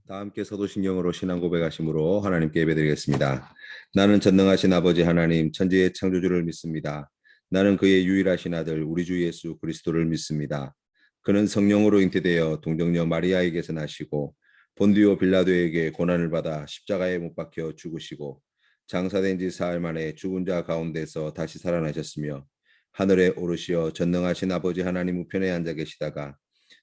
다 함께 서도신경으로 신앙 고백하심으로 하나님께 예배드리겠습니다. 나는 전능하신 아버지 하나님 천지의 창조주를 믿습니다. 나는 그의 유일하신 아들 우리 주 예수 그리스도를 믿습니다. 그는 성령으로 잉태되어 동정녀 마리아에게서 나시고 본디오 빌라도에게 고난을 받아 십자가에 못 박혀 죽으시고 장사된 지 사흘 만에 죽은 자 가운데서 다시 살아나셨으며 하늘에 오르시어 전능하신 아버지 하나님 우편에 앉아 계시다가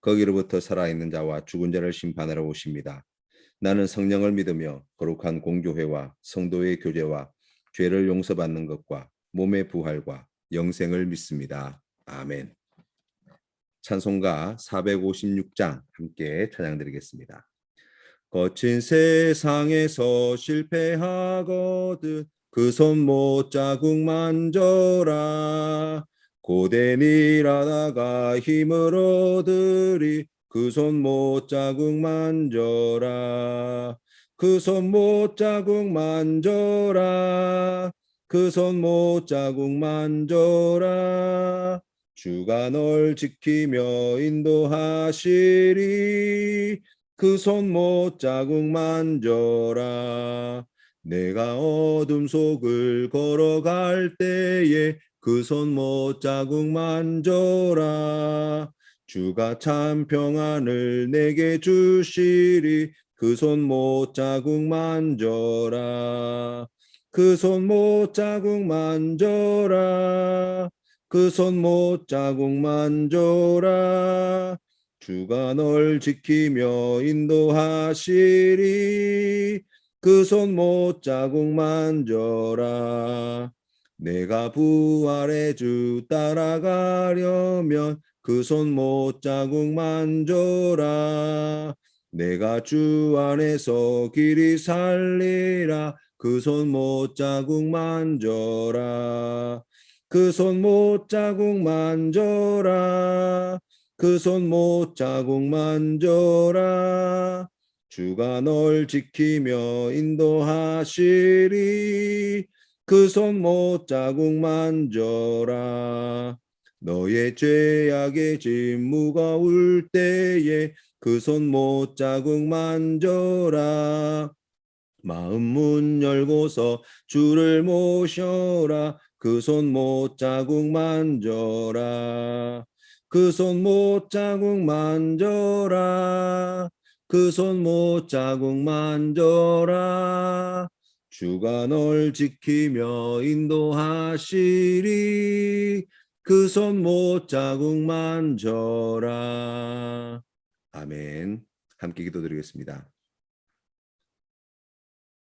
거기로부터 살아있는 자와 죽은 자를 심판하러 오십니다. 나는 성령을 믿으며 거룩한 공교회와 성도의 교제와 죄를 용서받는 것과 몸의 부활과 영생을 믿습니다. 아멘. 찬송가 456장 함께 찬양드리겠습니다. 거친 세상에서 실패하거든 그 손 못자국 만져라. 고된 일하다가 힘을 얻으리 그 손 못자국 만져라. 그 손 못자국 만져라. 그 손 못자국 만져라. 주가 널 지키며 인도하시리. 그 손 못자국 만져라. 내가 어둠 속을 걸어갈 때에 그 손 못자국 만져라. 주가 참 평안을 내게 주시리. 그 손 못자국 만져라. 그 손 못자국 만져라. 그 손 못자국 만져라. 주가 널 지키며 인도하시리. 그 손 못자국 만져라. 내가 부활의 주 따라가려면 그 손 못자국 만져라. 내가 주 안에서 길이 살리라. 그 손 못자국 만져라. 그 손 못자국 만져라. 그 손 못자국 만져라. 주가 널 지키며 인도하시리. 그 손 못자국 만져라. 너의 죄악의 짐 무거울 때에 그 손 못자국 만져라. 마음 문 열고서 주를 모셔라. 그 손 못자국 만져라. 그 손 못자국 만져라. 그 손 못자국 만져라. 주가 널 지키며 인도하시리. 그 손 못자국 만져라. 아멘. 함께 기도드리겠습니다.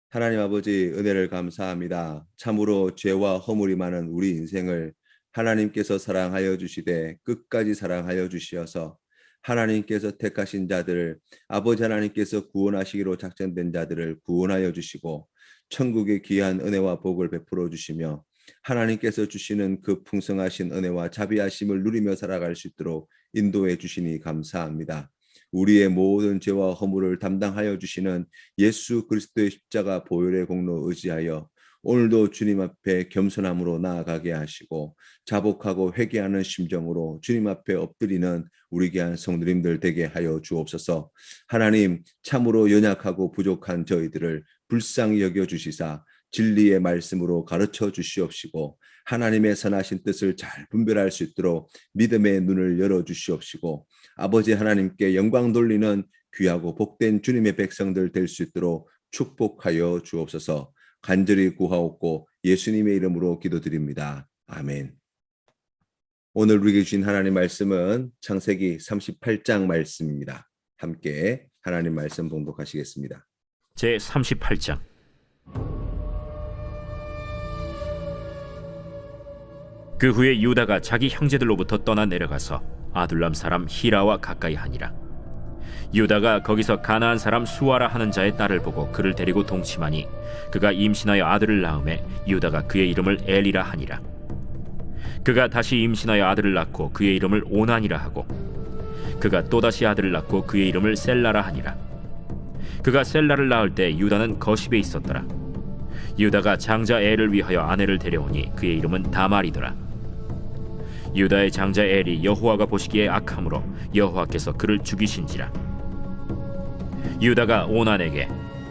하나님 아버지 은혜를 감사합니다. 참으로 죄와 허물이 많은 우리 인생을 하나님께서 사랑하여 주시되 끝까지 사랑하여 주시어서 하나님께서 택하신 자들을 아버지 하나님께서 구원하시기로 작정된 자들을 구원하여 주시고 천국의 귀한 은혜와 복을 베풀어 주시며 하나님께서 주시는 그 풍성하신 은혜와 자비하심을 누리며 살아갈 수 있도록 인도해 주시니 감사합니다. 우리의 모든 죄와 허물을 담당하여 주시는 예수 그리스도의 십자가 보혈의 공로 의지하여 오늘도 주님 앞에 겸손함으로 나아가게 하시고 자복하고 회개하는 심정으로 주님 앞에 엎드리는 우리 귀한 성도님들 되게 하여 주옵소서. 하나님 참으로 연약하고 부족한 저희들을 불쌍히 여겨 주시사 진리의 말씀으로 가르쳐 주시옵시고 하나님의 선하신 뜻을 잘 분별할 수 있도록 믿음의 눈을 열어 주시옵시고 아버지 하나님께 영광 돌리는 귀하고 복된 주님의 백성들 될 수 있도록 축복하여 주옵소서. 간절히 구하옵고 예수님의 이름으로 기도드립니다. 아멘. 오늘 우리에게 주신 하나님 말씀은 창세기 38장 말씀입니다. 함께 하나님 말씀 봉독하시겠습니다. 제 38장. 그 후에 유다가 자기 형제들로부터 떠나 내려가서 아둘람 사람 히라와 가까이 하니라. 유다가 거기서 가나안 사람 수아라 하는 자의 딸을 보고 그를 데리고 동침하니 그가 임신하여 아들을 낳음에 유다가 그의 이름을 엘이라 하니라. 그가 다시 임신하여 아들을 낳고 그의 이름을 오난이라 하고 그가 또다시 아들을 낳고 그의 이름을 셀라라 하니라. 그가 셀라를 낳을 때 유다는 거십에 있었더라. 유다가 장자 엘을 위하여 아내를 데려오니 그의 이름은 다말이더라. 유다의 장자 엘이 여호와가 보시기에 악함으로 여호와께서 그를 죽이신지라. 유다가 오난에게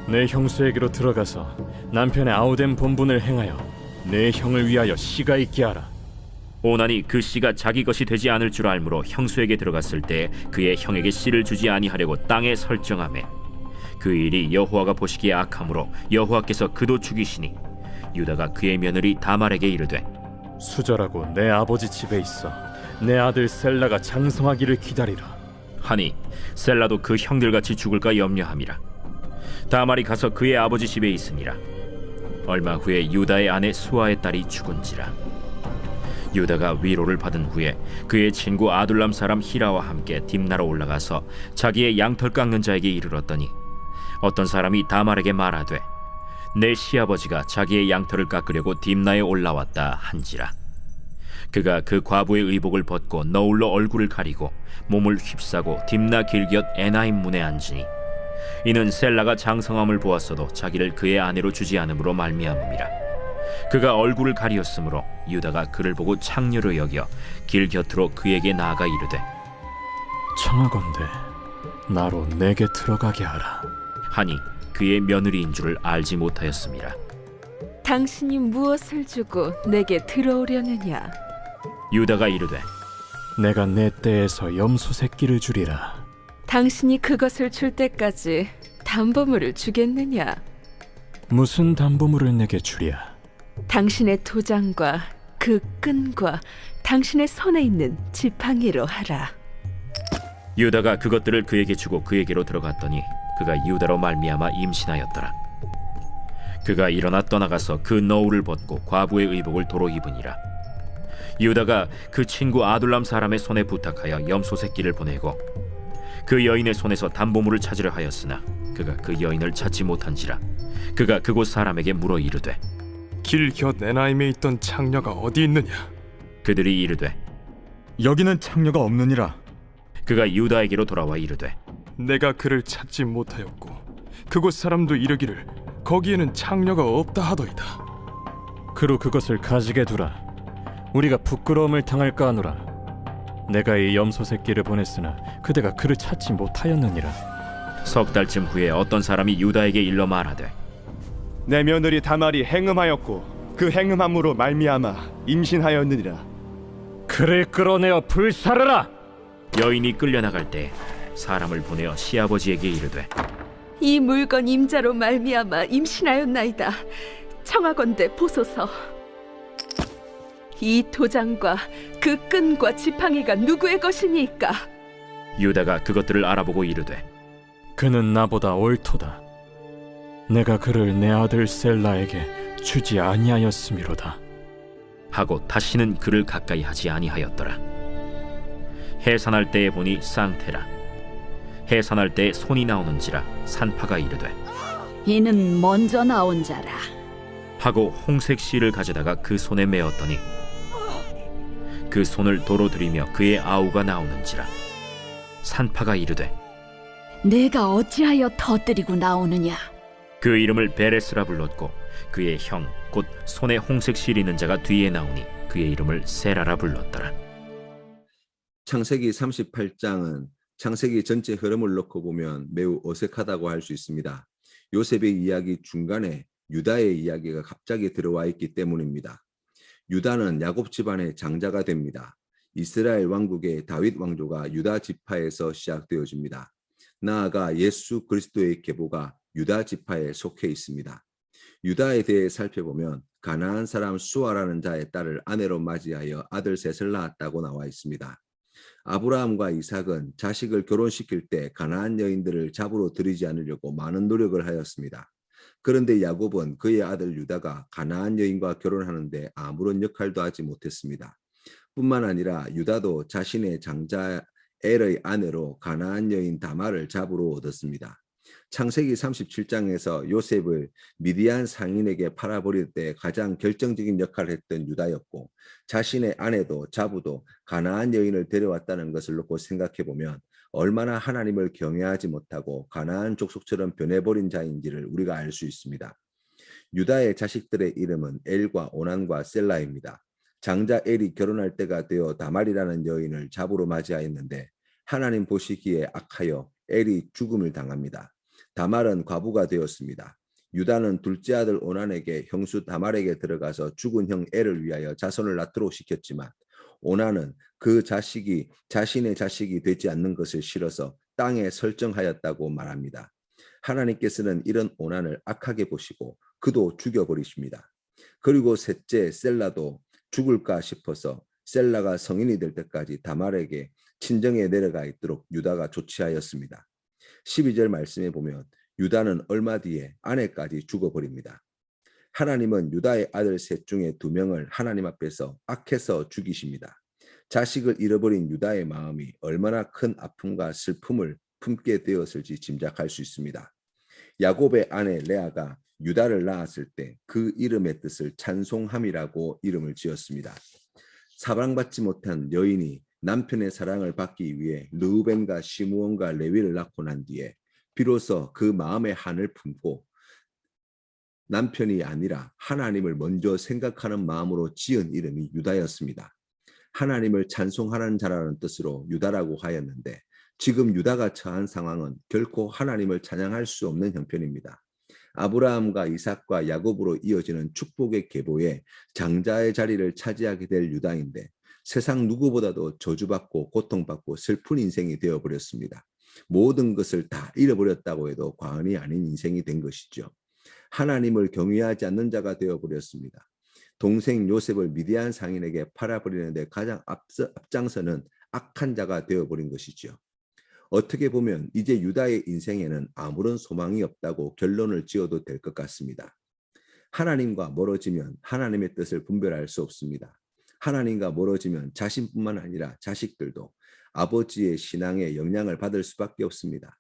내 형수에게로 들어가서 남편의 아우된 본분을 행하여 내 형을 위하여 씨가 있게 하라. 오난이 그 씨가 자기 것이 되지 않을 줄 알므로 형수에게 들어갔을 때 그의 형에게 씨를 주지 아니하려고 땅에 설정하매 그 일이 여호와가 보시기에 악함으로 여호와께서 그도 죽이시니 유다가 그의 며느리 다말에게 이르되 수절하고 내 아버지 집에 있어 내 아들 셀라가 장성하기를 기다리라 하니 셀라도 그 형들같이 죽을까 염려함이라. 다말이 가서 그의 아버지 집에 있으니라. 얼마 후에 유다의 아내 수아의 딸이 죽은지라. 유다가 위로를 받은 후에 그의 친구 아둘람 사람 히라와 함께 딥나로 올라가서 자기의 양털 깎는 자에게 이르렀더니 어떤 사람이 다말에게 말하되 내 시아버지가 자기의 양털을 깎으려고 딥나에 올라왔다 한지라. 그가 그 과부의 의복을 벗고 너울로 얼굴을 가리고 몸을 휩싸고 딥나 길곁 에나임 문에 앉으니 이는 셀라가 장성함을 보았어도 자기를 그의 아내로 주지 않음으로 말미암음이라. 그가 얼굴을 가리었으므로 유다가 그를 보고 창녀로 여겨 길 곁으로 그에게 나아가 이르되 청하건대 나로 내게 들어가게 하라. 하니 그의 며느리인 줄을 알지 못하였음이라. 당신이 무엇을 주고 내게 들어오려느냐? 유다가 이르되 내가 내 떼에서 염소 새끼를 주리라. 당신이 그것을 줄 때까지 담보물을 주겠느냐? 무슨 담보물을 내게 주랴? 당신의 도장과 그 끈과 당신의 손에 있는 지팡이로 하라. 유다가 그것들을 그에게 주고 그에게로 들어갔더니 그가 유다로 말미암아 임신하였더라. 그가 일어나 떠나가서 그 너울을 벗고 과부의 의복을 도로 입으니라. 유다가 그 친구 아둘람 사람의 손에 부탁하여 염소 새끼를 보내고 그 여인의 손에서 담보물을 찾으려 하였으나 그가 그 여인을 찾지 못한지라. 그가 그곳 사람에게 물어 이르되 길 곁 에나임에 있던 창녀가 어디 있느냐? 그들이 이르되 여기는 창녀가 없느니라. 그가 유다에게로 돌아와 이르되 내가 그를 찾지 못하였고 그곳 사람도 이르기를 거기에는 창녀가 없다 하더이다. 그로 그것을 가지게 두라. 우리가 부끄러움을 당할까 하노라. 내가 이 염소 새끼를 보냈으나 그대가 그를 찾지 못하였느니라. 석 달쯤 후에 어떤 사람이 유다에게 일러 말하되 내 며느리 다말이 행음하였고 그 행음함으로 말미암아 임신하였느니라. 그를 끌어내어 불사르라. 여인이 끌려나갈 때 사람을 보내어 시아버지에게 이르되 이 물건 임자로 말미암아 임신하였나이다. 청하건대 보소서. 이 도장과 그 끈과 지팡이가 누구의 것이니까? 유다가 그것들을 알아보고 이르되 그는 나보다 옳도다. 내가 그를 내 아들 셀라에게 주지 아니하였음이로다. 하고 다시는 그를 가까이 하지 아니하였더라. 해산할 때에 보니 쌍태라. 해산할 때에 손이 나오는지라 산파가 이르되 이는 먼저 나온 자라. 하고 홍색 실을 가져다가 그 손에 메었더니 그 손을 도로 들이며 그의 아우가 나오는지라. 산파가 이르되 내가 어찌하여 터뜨리고 나오느냐? 그 이름을 베레스라 불렀고 그의 형 곧 손에 홍색 실 있는 자가 뒤에 나오니 그의 이름을 세라라 불렀더라. 창세기 38장은 창세기 전체 흐름을 놓고 보면 매우 어색하다고 할 수 있습니다. 요셉의 이야기 중간에 유다의 이야기가 갑자기 들어와 있기 때문입니다. 유다는 야곱 집안의 장자가 됩니다. 이스라엘 왕국의 다윗 왕조가 유다 지파에서 시작되어집니다. 나아가 예수 그리스도의 계보가 유다 지파에 속해 있습니다. 유다에 대해 살펴보면 가나안 사람 수아라는 자의 딸을 아내로 맞이하여 아들 셋을 낳았다고 나와 있습니다. 아브라함과 이삭은 자식을 결혼시킬 때 가나안 여인들을 잡으로 들이지 않으려고 많은 노력을 하였습니다. 그런데 야곱은 그의 아들 유다가 가나안 여인과 결혼하는데 아무런 역할도 하지 못했습니다. 뿐만 아니라 유다도 자신의 장자 엘의 아내로 가나안 여인 다말을 잡으로 얻었습니다. 창세기 37장에서 요셉을 미디안 상인에게 팔아버릴 때 가장 결정적인 역할을 했던 유다였고 자신의 아내도 자부도 가나안 여인을 데려왔다는 것을 놓고 생각해보면 얼마나 하나님을 경외하지 못하고 가나안 족속처럼 변해버린 자인지를 우리가 알 수 있습니다. 유다의 자식들의 이름은 엘과 오난과 셀라입니다. 장자 엘이 결혼할 때가 되어 다말이라는 여인을 잡으로 맞이하였는데 하나님 보시기에 악하여 엘이 죽음을 당합니다. 다말은 과부가 되었습니다. 유다는 둘째 아들 오난에게 형수 다말에게 들어가서 죽은 형 엘을 위하여 자손을 낳도록 시켰지만 오난은 그 자식이 자신의 자식이 되지 않는 것을 싫어서 땅에 설정하였다고 말합니다. 하나님께서는 이런 오난을 악하게 보시고 그도 죽여버리십니다. 그리고 셋째 셀라도 죽을까 싶어서 셀라가 성인이 될 때까지 다말에게 친정에 내려가 있도록 유다가 조치하였습니다. 12절 말씀에 보면 유다는 얼마 뒤에 아내까지 죽어버립니다. 하나님은 유다의 아들 셋 중에 2명을 하나님 앞에서 악해서 죽이십니다. 자식을 잃어버린 유다의 마음이 얼마나 큰 아픔과 슬픔을 품게 되었을지 짐작할 수 있습니다. 야곱의 아내 레아가 유다를 낳았을 때 그 이름의 뜻을 찬송함이라고 이름을 지었습니다. 사랑받지 못한 여인이 남편의 사랑을 받기 위해 르우벤과 시므온과 레위를 낳고 난 뒤에 비로소 그 마음의 한을 품고 남편이 아니라 하나님을 먼저 생각하는 마음으로 지은 이름이 유다였습니다. 하나님을 찬송하는 자라는 뜻으로 유다라고 하였는데 지금 유다가 처한 상황은 결코 하나님을 찬양할 수 없는 형편입니다. 아브라함과 이삭과 야곱으로 이어지는 축복의 계보에 장자의 자리를 차지하게 될 유다인데 세상 누구보다도 저주받고 고통받고 슬픈 인생이 되어버렸습니다. 모든 것을 다 잃어버렸다고 해도 과언이 아닌 인생이 된 것이죠. 하나님을 경외하지 않는 자가 되어버렸습니다. 동생 요셉을 미디안 상인에게 팔아버리는데 가장 앞장서는 악한 자가 되어버린 것이죠. 어떻게 보면 이제 유다의 인생에는 아무런 소망이 없다고 결론을 지어도 될 것 같습니다. 하나님과 멀어지면 하나님의 뜻을 분별할 수 없습니다. 하나님과 멀어지면 자신뿐만 아니라 자식들도 아버지의 신앙에 영향을 받을 수밖에 없습니다.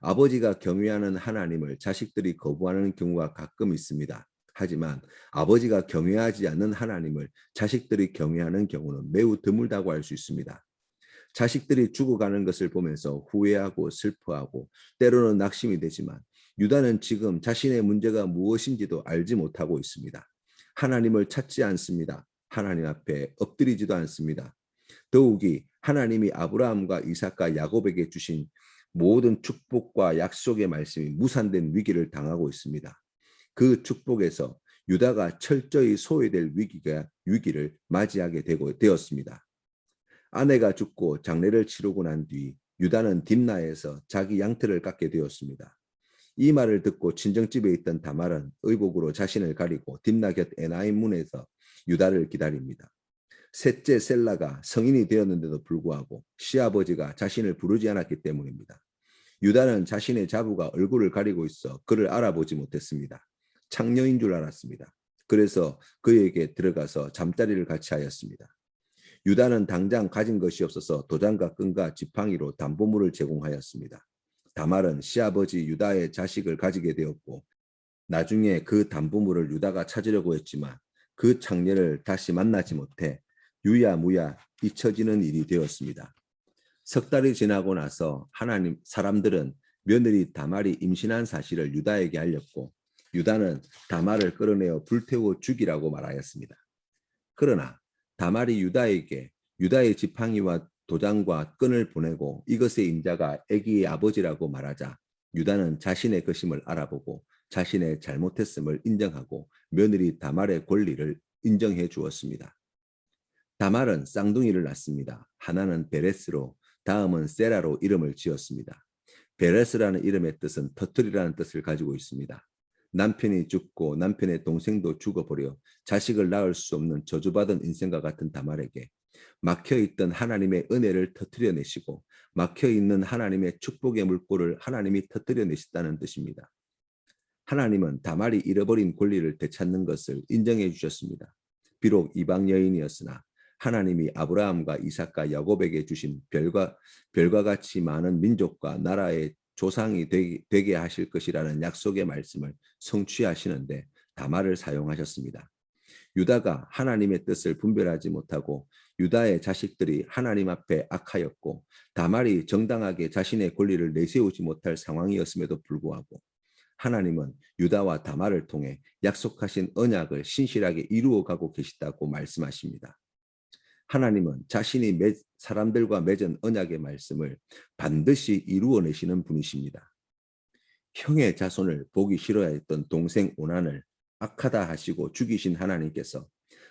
아버지가 경외하는 하나님을 자식들이 거부하는 경우가 가끔 있습니다. 하지만 아버지가 경외하지 않는 하나님을 자식들이 경외하는 경우는 매우 드물다고 할 수 있습니다. 자식들이 죽어가는 것을 보면서 후회하고 슬퍼하고 때로는 낙심이 되지만 유다는 지금 자신의 문제가 무엇인지도 알지 못하고 있습니다. 하나님을 찾지 않습니다. 하나님 앞에 엎드리지도 않습니다. 더욱이 하나님이 아브라함과 이삭과 야곱에게 주신 모든 축복과 약속의 말씀이 무산된 위기를 당하고 있습니다. 그 축복에서 유다가 철저히 소외될 위기를 맞이하게 되었습니다. 아내가 죽고 장례를 치르고 난 뒤 유다는 딥나에서 자기 양털을 깎게 되었습니다. 이 말을 듣고 친정집에 있던 다말은 의복으로 자신을 가리고 딥나 곁 에나임 문에서 유다를 기다립니다. 셋째 셀라가 성인이 되었는데도 불구하고 시아버지가 자신을 부르지 않았기 때문입니다. 유다는 자신의 자부가 얼굴을 가리고 있어 그를 알아보지 못했습니다. 창녀인 줄 알았습니다. 그래서 그에게 들어가서 잠자리를 같이 하였습니다. 유다는 당장 가진 것이 없어서 도장과 끈과 지팡이로 담보물을 제공하였습니다. 다말은 시아버지 유다의 자식을 가지게 되었고 나중에 그 담보물을 유다가 찾으려고 했지만 그 창녀를 다시 만나지 못해 유야무야 잊혀지는 일이 되었습니다. 석 달이 지나고 나서 사람들은 며느리 다말이 임신한 사실을 유다에게 알렸고 유다는 다말을 끌어내어 불태워 죽이라고 말하였습니다. 그러나 다말이 유다에게 유다의 지팡이와 도장과 끈을 보내고 이것의 인자가 아기의 아버지라고 말하자 유다는 자신의 것임을 알아보고 자신의 잘못했음을 인정하고 며느리 다말의 권리를 인정해 주었습니다. 다말은 쌍둥이를 낳습니다. 하나는 베레스로 다음은 세라로 이름을 지었습니다. 베레스라는 이름의 뜻은 터틀이라는 뜻을 가지고 있습니다. 남편이 죽고 남편의 동생도 죽어버려 자식을 낳을 수 없는 저주받은 인생과 같은 다말에게 막혀있던 하나님의 은혜를 터뜨려내시고 막혀있는 하나님의 축복의 물꼬를 하나님이 터뜨려내셨다는 뜻입니다. 하나님은 다말이 잃어버린 권리를 되찾는 것을 인정해 주셨습니다. 비록 이방 여인이었으나 하나님이 아브라함과 이삭과 야곱에게 주신 별과 같이 많은 민족과 나라의 조상이 되게 하실 것이라는 약속의 말씀을 성취하시는데 다말을 사용하셨습니다. 유다가 하나님의 뜻을 분별하지 못하고 유다의 자식들이 하나님 앞에 악하였고 다말이 정당하게 자신의 권리를 내세우지 못할 상황이었음에도 불구하고 하나님은 유다와 다말을 통해 약속하신 언약을 신실하게 이루어가고 계시다고 말씀하십니다. 하나님은 자신이 사람들과 맺은 언약의 말씀을 반드시 이루어내시는 분이십니다. 형의 자손을 보기 싫어야 했던 동생 오난을 악하다 하시고 죽이신 하나님께서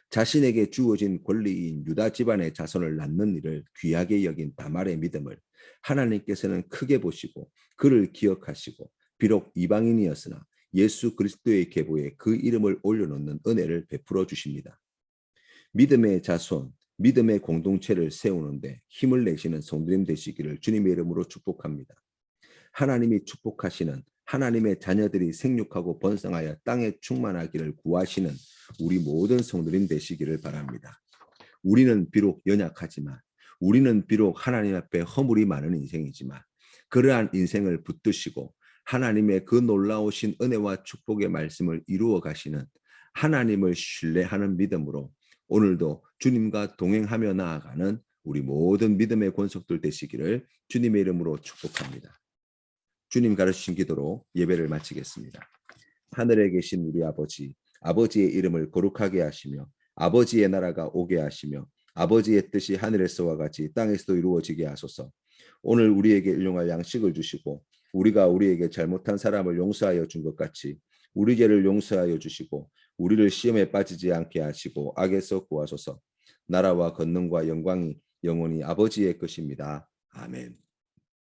자신에게 주어진 권리인 유다 집안의 자손을 낳는 일을 귀하게 여긴 다말의 믿음을 하나님께서는 크게 보시고 그를 기억하시고 비록 이방인이었으나 예수 그리스도의 계보에 그 이름을 올려놓는 은혜를 베풀어 주십니다. 믿음의 자손, 믿음의 공동체를 세우는데 힘을 내시는 성도님 되시기를 주님의 이름으로 축복합니다. 하나님이 축복하시는 하나님의 자녀들이 생육하고 번성하여 땅에 충만하기를 구하시는 우리 모든 성도님 되시기를 바랍니다. 우리는 비록 연약하지만, 우리는 비록 하나님 앞에 허물이 많은 인생이지만 그러한 인생을 붙드시고 하나님의 그 놀라우신 은혜와 축복의 말씀을 이루어 가시는 하나님을 신뢰하는 믿음으로 오늘도 주님과 동행하며 나아가는 우리 모든 믿음의 권속들 되시기를 주님의 이름으로 축복합니다. 주님 가르치신 기도로 예배를 마치겠습니다. 하늘에 계신 우리 아버지, 아버지의 이름을 거룩하게 하시며 아버지의 나라가 오게 하시며 아버지의 뜻이 하늘에서와 같이 땅에서도 이루어지게 하소서. 오늘 우리에게 일용할 양식을 주시고 우리가 우리에게 잘못한 사람을 용서하여 준 것 같이 우리 죄를 용서하여 주시고 우리를 시험에 빠지지 않게 하시고 악에서 구하소서. 나라와 권능과 영광이 영원히 아버지의 것입니다. 아멘.